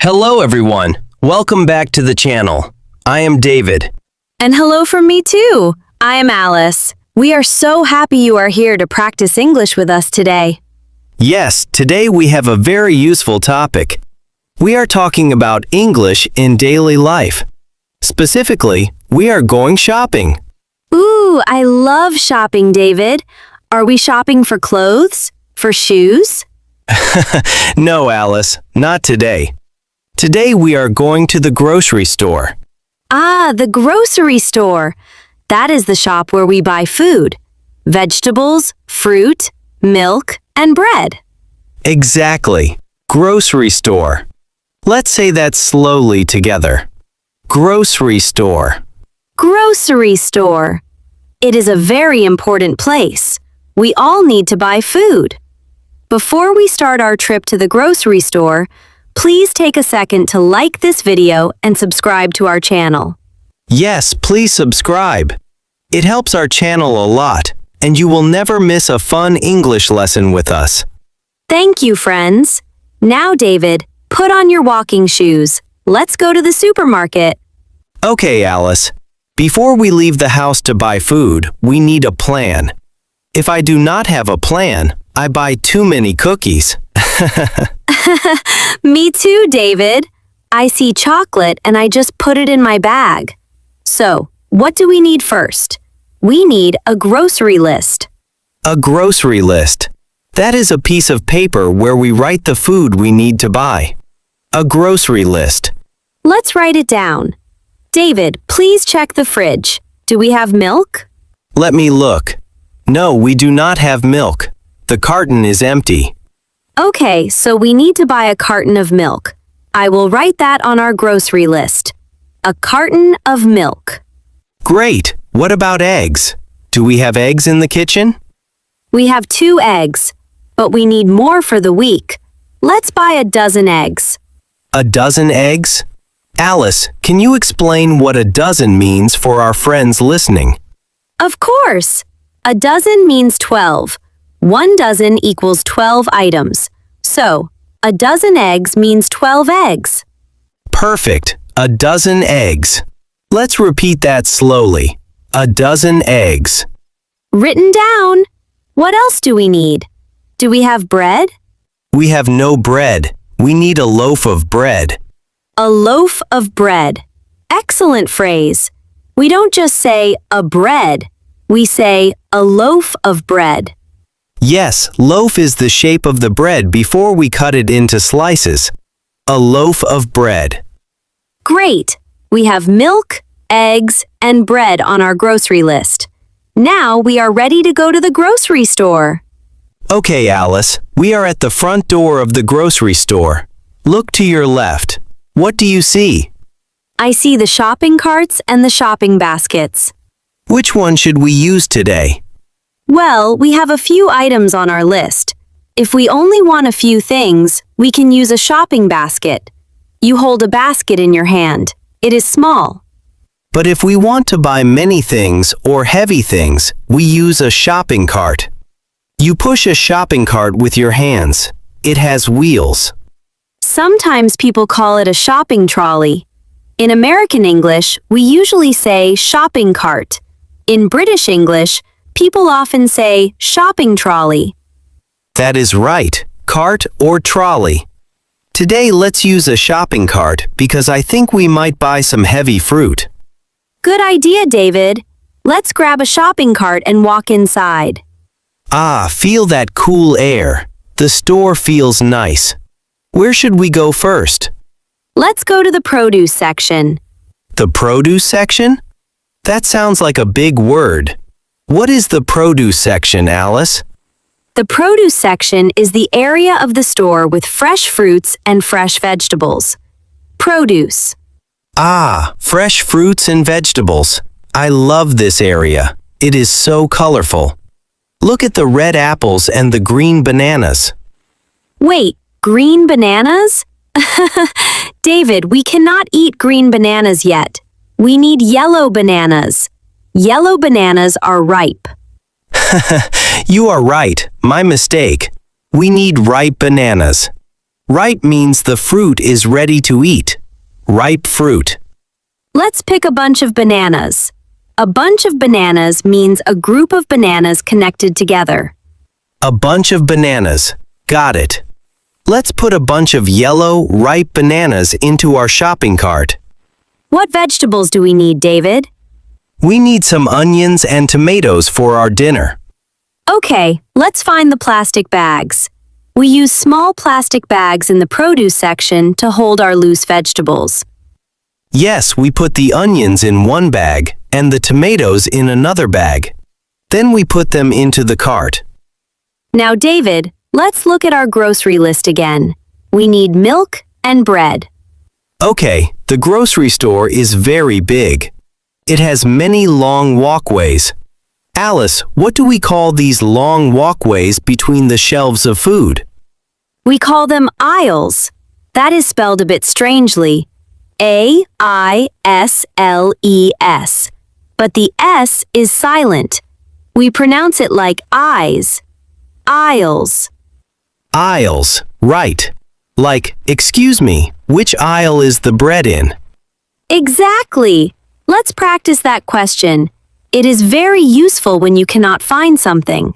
Hello everyone, welcome back to the channel. I am David. And hello from me too. I am Alice. We are so happy you are here to practice English with us today. Yes, today we have a very useful topic. We are talking about English in daily life. Specifically, we are going shopping. Ooh, I love shopping, David. Are we shopping for clothes? For shoes? No, Alice, not today. Today we are going to the grocery store. Ah, the grocery store. That is the shop where we buy food. Vegetables, fruit, milk, and bread. Exactly. Grocery store. Let's say that slowly together. Grocery store. Grocery store. It is a very important place. We all need to buy food. Before we start our trip to the grocery store, please take a second to like this video and subscribe to our channel. Yes, please subscribe. It helps our channel a lot, and you will never miss a fun English lesson with us. Thank you, friends. Now, David, put on your walking shoes. Let's go to the supermarket. Okay, Alice. Before we leave the house to buy food, we need a plan. If I do not have a plan, I buy too many cookies. Me too, David. I see chocolate and I just put it in my bag. So, what do we need first? We need a grocery list. A grocery list. That is a piece of paper where we write the food we need to buy. A grocery list. Let's write it down. David, please check the fridge. Do we have milk? Let me look. No, we do not have milk. The carton is empty. Okay, so we need to buy a carton of milk. I will write that on our grocery list. A carton of milk. Great. What about eggs? Do we have eggs in the kitchen? We have 2 eggs, but we need more for the week. Let's buy a dozen eggs. A dozen eggs? Alice, can you explain what a dozen means for our friends listening? Of course. A dozen means 12. 1 dozen equals 12 items. So, a dozen eggs means 12 eggs. Perfect. A dozen eggs. Let's repeat that slowly. A dozen eggs. Written down. What else do we need? Do we have bread? We have no bread. We need a loaf of bread. A loaf of bread. Excellent phrase. We don't just say a bread. We say a loaf of bread. Yes, loaf is the shape of the bread before we cut it into slices. A loaf of bread. Great. We have milk, eggs, and bread on our grocery list. Now we are ready to go to the grocery store. Okay, Alice, we are at the front door of the grocery store. Look to your left. What do you see? I see the shopping carts and the shopping baskets. Which one should we use today? Well, we have a few items on our list. If we only want a few things, we can use a shopping basket. You hold a basket in your hand. It is small. But if we want to buy many things or heavy things, we use a shopping cart. You push a shopping cart with your hands. It has wheels. Sometimes people call it a shopping trolley. In American English, we usually say shopping cart. In British English, people often say shopping trolley. That is right, cart or trolley. Today let's use a shopping cart because I think we might buy some heavy fruit. Good idea, David. Let's grab a shopping cart and walk inside. Ah, feel that cool air. The store feels nice. Where should we go first? Let's go to the produce section. The produce section? That sounds like a big word. What is the produce section, Alice? The produce section is the area of the store with fresh fruits and fresh vegetables. Produce. Ah, fresh fruits and vegetables. I love this area. It is so colorful. Look at the red apples and the green bananas. Wait, green bananas? David, we cannot eat green bananas yet. We need yellow bananas. Yellow bananas are ripe. You are right. My mistake. We need ripe bananas. Ripe means the fruit is ready to eat. Ripe fruit. Let's pick a bunch of bananas. A bunch of bananas means a group of bananas connected together. A bunch of bananas. Got it. Let's put a bunch of yellow, ripe bananas into our shopping cart. What vegetables do we need, David? We need some onions and tomatoes for our dinner. Okay, let's find the plastic bags. We use small plastic bags in the produce section to hold our loose vegetables. Yes, we put the onions in one bag and the tomatoes in another bag. Then we put them into the cart. Now, David, let's look at our grocery list again. We need milk and bread. Okay, the grocery store is very big. It has many long walkways. Alice, what do we call these long walkways between the shelves of food? We call them aisles. That is spelled a bit strangely. A-I-S-L-E-S. But the S is silent. We pronounce it like eyes. Aisles. Aisles, right. Like, excuse me, which aisle is the bread in? Exactly. Let's practice that question. It is very useful when you cannot find something.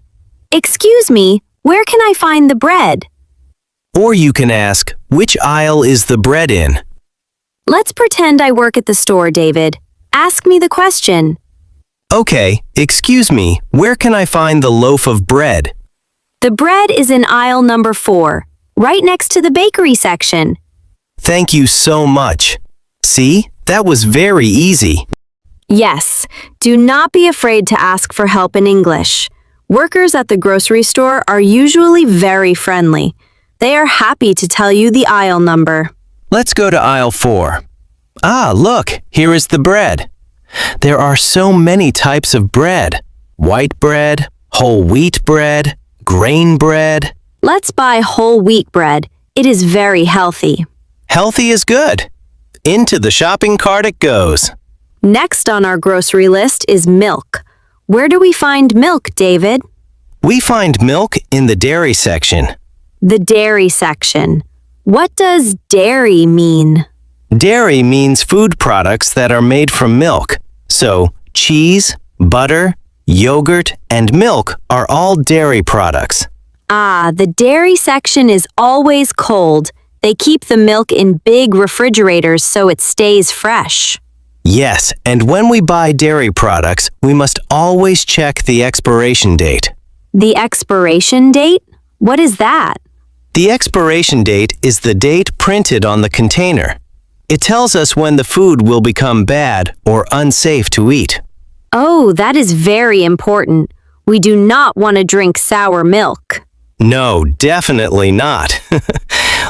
Excuse me, where can I find the bread? Or you can ask, which aisle is the bread in? Let's pretend I work at the store, David. Ask me the question. Okay, excuse me, where can I find the loaf of bread? The bread is in aisle number 4, right next to the bakery section. Thank you so much. See, that was very easy. Yes, do not be afraid to ask for help in English. Workers at the grocery store are usually very friendly. They are happy to tell you the aisle number. Let's go to aisle 4. Ah, look, here is the bread. There are so many types of bread. White bread, whole wheat bread, grain bread. Let's buy whole wheat bread. It is very healthy. Healthy is good. Into the shopping cart it goes. Next on our grocery list is milk. Where do we find milk, David? We find milk in the dairy section. The dairy section. What does dairy mean? Dairy means food products that are made from milk. So, cheese, butter, yogurt, and milk are all dairy products. Ah, the dairy section is always cold. They keep the milk in big refrigerators so it stays fresh. Yes, and when we buy dairy products, we must always check the expiration date. The expiration date? What is that? The expiration date is the date printed on the container. It tells us when the food will become bad or unsafe to eat. Oh, that is very important. We do not want to drink sour milk. No, definitely not.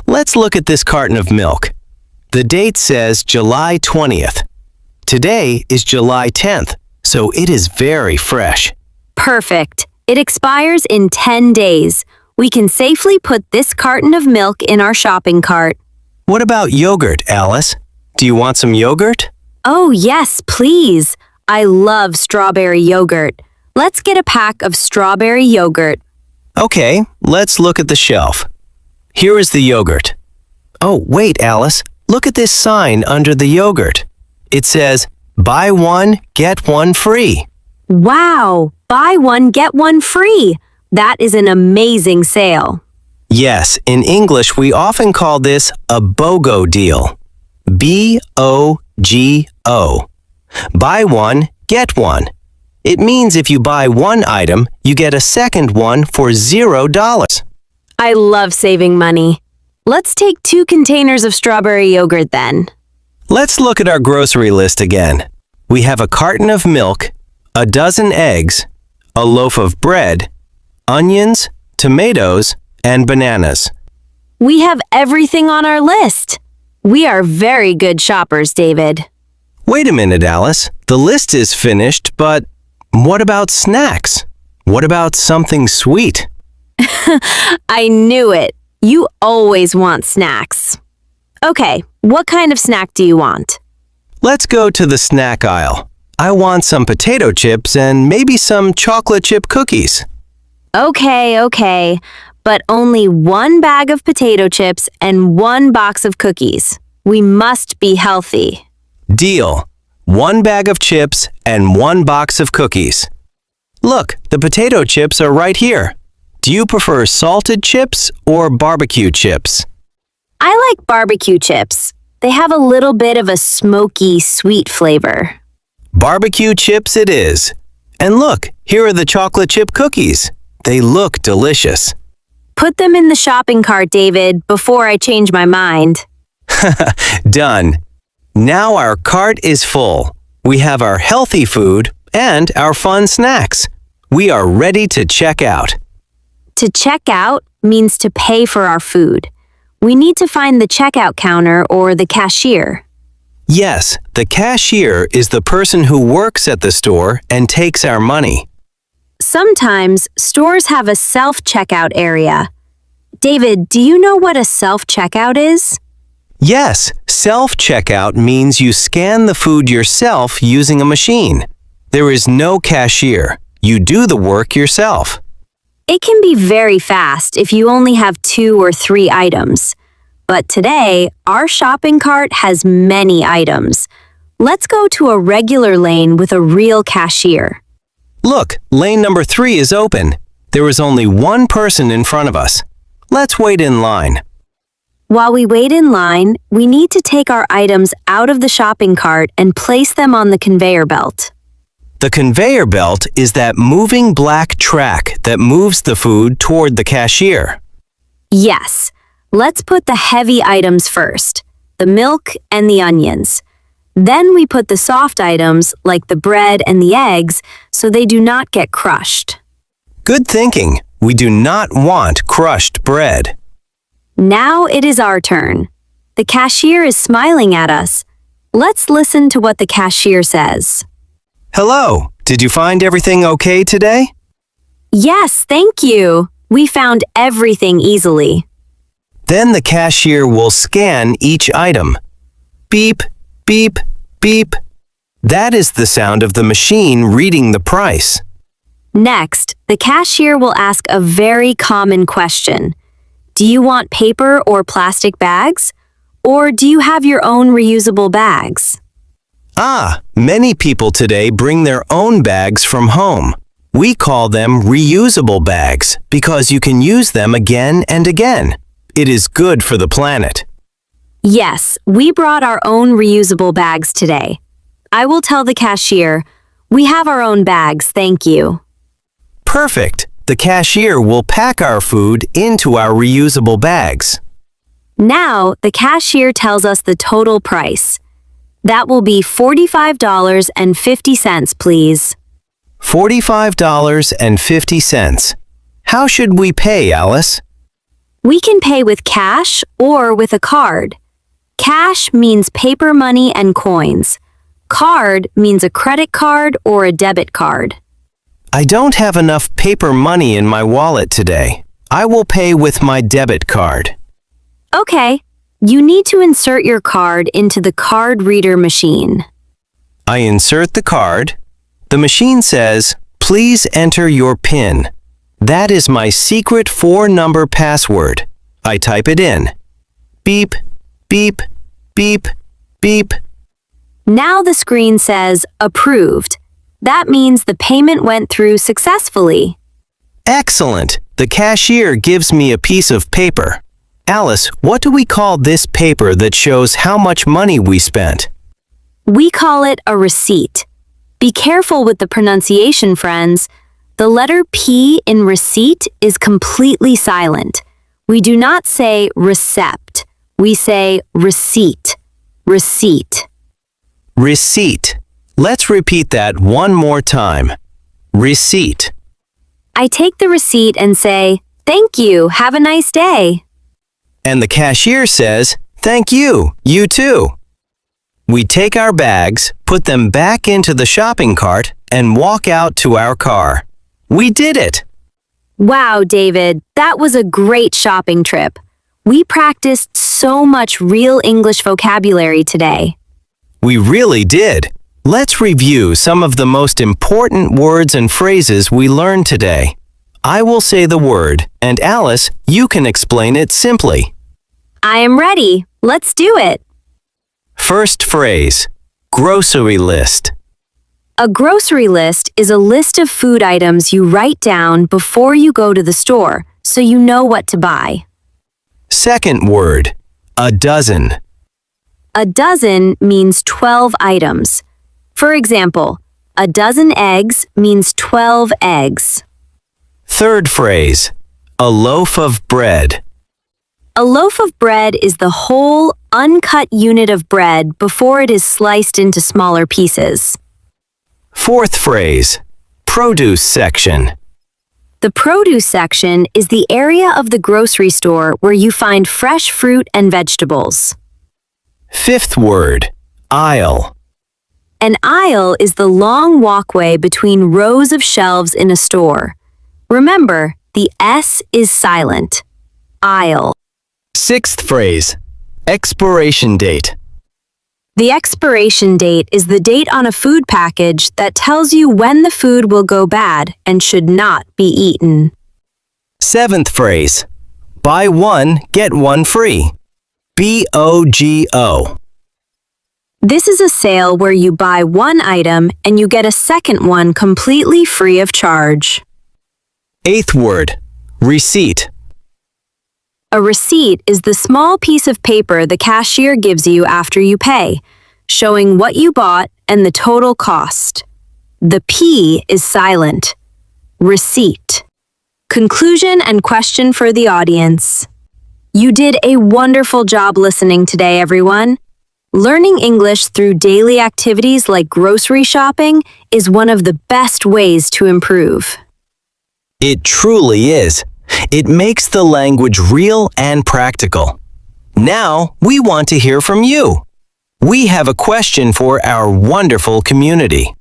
Let's look at this carton of milk. The date says July 20th. Today is July 10th, so it is very fresh. Perfect. It expires in 10 days. We can safely put this carton of milk in our shopping cart. What about yogurt, Alice? Do you want some yogurt? Oh, yes, please. I love strawberry yogurt. Let's get a pack of strawberry yogurt. Okay, let's look at the shelf. Here is the yogurt. Oh, wait, Alice. Look at this sign under the yogurt. It says, buy one, get one free. Wow! Buy one, get one free. That is an amazing sale. Yes, in English we often call this a BOGO deal. B-O-G-O. Buy one, get one. It means if you buy one item, you get a second one for $0. I love saving money. Let's take 2 containers of strawberry yogurt then. Let's look at our grocery list again. We have a carton of milk, a dozen eggs, a loaf of bread, onions, tomatoes, and bananas. We have everything on our list. We are very good shoppers, David. Wait a minute, Alice. The list is finished, but what about snacks? What about something sweet? I knew it. You always want snacks. Okay, what kind of snack do you want? Let's go to the snack aisle. I want some potato chips and maybe some chocolate chip cookies. Okay. but only 1 bag of potato chips and 1 box of cookies. We must be healthy. Deal. 1 bag of chips and 1 box of cookies. Look, the potato chips are right here. Do you prefer salted chips or barbecue chips? I like barbecue chips. They have a little bit of a smoky, sweet flavor. Barbecue chips it is. And look, here are the chocolate chip cookies. They look delicious. Put them in the shopping cart, David, before I change my mind. Done. Now our cart is full. We have our healthy food and our fun snacks. We are ready to check out. To check out means to pay for our food. We need to find the checkout counter or the cashier. Yes, the cashier is the person who works at the store and takes our money. Sometimes stores have a self-checkout area. David, do you know what a self-checkout is? Yes, self-checkout means you scan the food yourself using a machine. There is no cashier. You do the work yourself. It can be very fast if you only have 2 or 3 items. But today, our shopping cart has many items. Let's go to a regular lane with a real cashier. Look, lane number 3 is open. There is only 1 person in front of us. Let's wait in line. While we wait in line, we need to take our items out of the shopping cart and place them on the conveyor belt. The conveyor belt is that moving black track that moves the food toward the cashier. Yes, let's put the heavy items first, the milk and the onions. Then we put the soft items like the bread and the eggs so they do not get crushed. Good thinking. We do not want crushed bread. Now it is our turn. The cashier is smiling at us. Let's listen to what the cashier says. Hello, did you find everything okay today? Yes, thank you. We found everything easily. Then the cashier will scan each item. Beep, beep, beep. That is the sound of the machine reading the price. Next, the cashier will ask a very common question. Do you want paper or plastic bags? Or do you have your own reusable bags? Many people today bring their own bags from home. We call them reusable bags because you can use them again and again. It is good for the planet. Yes, we brought our own reusable bags today. I will tell the cashier, we have our own bags, thank you. Perfect. The cashier will pack our food into our reusable bags. Now, the cashier tells us the total price. That will be $45.50, please. $45.50. How should we pay, Alice? We can pay with cash or with a card. Cash means paper money and coins. Card means a credit card or a debit card. I don't have enough paper money in my wallet today. I will pay with my debit card. Okay, you need to insert your card into the card reader machine. I insert the card. The machine says, please enter your PIN. That is my secret 4-number password. I type it in. Beep, beep, beep, beep. Now the screen says, approved. That means the payment went through successfully. Excellent! The cashier gives me a piece of paper. Alice, what do we call this paper that shows how much money we spent? We call it a receipt. Be careful with the pronunciation, friends. The letter P in receipt is completely silent. We do not say recept. We say receipt. Receipt. Receipt. Let's repeat that one more time. Receipt. I take the receipt and say, thank you, have a nice day. And the cashier says, thank you, you too. We take our bags, put them back into the shopping cart, and walk out to our car. We did it! Wow, David, that was a great shopping trip. We practiced so much real English vocabulary today. We really did. Let's review some of the most important words and phrases we learned today. I will say the word, and Alice, you can explain it simply. I am ready. Let's do it. First phrase, grocery list. A grocery list is a list of food items you write down before you go to the store, so you know what to buy. Second word, a dozen. A dozen means 12 items. For example, a dozen eggs means 12 eggs. Third phrase, a loaf of bread. A loaf of bread is the whole, uncut unit of bread before it is sliced into smaller pieces. Fourth phrase, produce section. The produce section is the area of the grocery store where you find fresh fruit and vegetables. Fifth word, aisle. An aisle is the long walkway between rows of shelves in a store. Remember, the S is silent. Aisle. Sixth phrase, expiration date. The expiration date is the date on a food package that tells you when the food will go bad and should not be eaten. Seventh phrase, buy one, get one free. BOGO. This is a sale where you buy one item and you get a second one completely free of charge. Eighth word, receipt. A receipt is the small piece of paper the cashier gives you after you pay, showing what you bought and the total cost. The P is silent. Receipt. Conclusion and question for the audience. You did a wonderful job listening today, everyone. Learning English through daily activities like grocery shopping is one of the best ways to improve. It truly is. It makes the language real and practical. Now, we want to hear from you. We have a question for our wonderful community.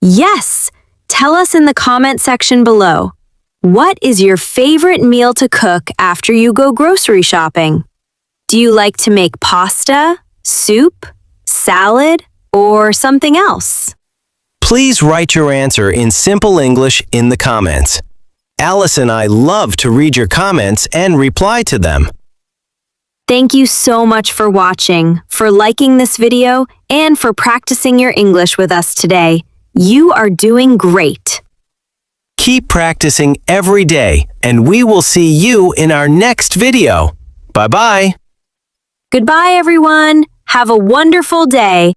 Yes! Tell us in the comment section below. What is your favorite meal to cook after you go grocery shopping? Do you like to make pasta, soup, salad, or something else? Please write your answer in simple English in the comments. Alice and I love to read your comments and reply to them. Thank you so much for watching, for liking this video, and for practicing your English with us today. You are doing great. Keep practicing every day, and we will see you in our next video. Bye-bye. Goodbye, everyone. Have a wonderful day.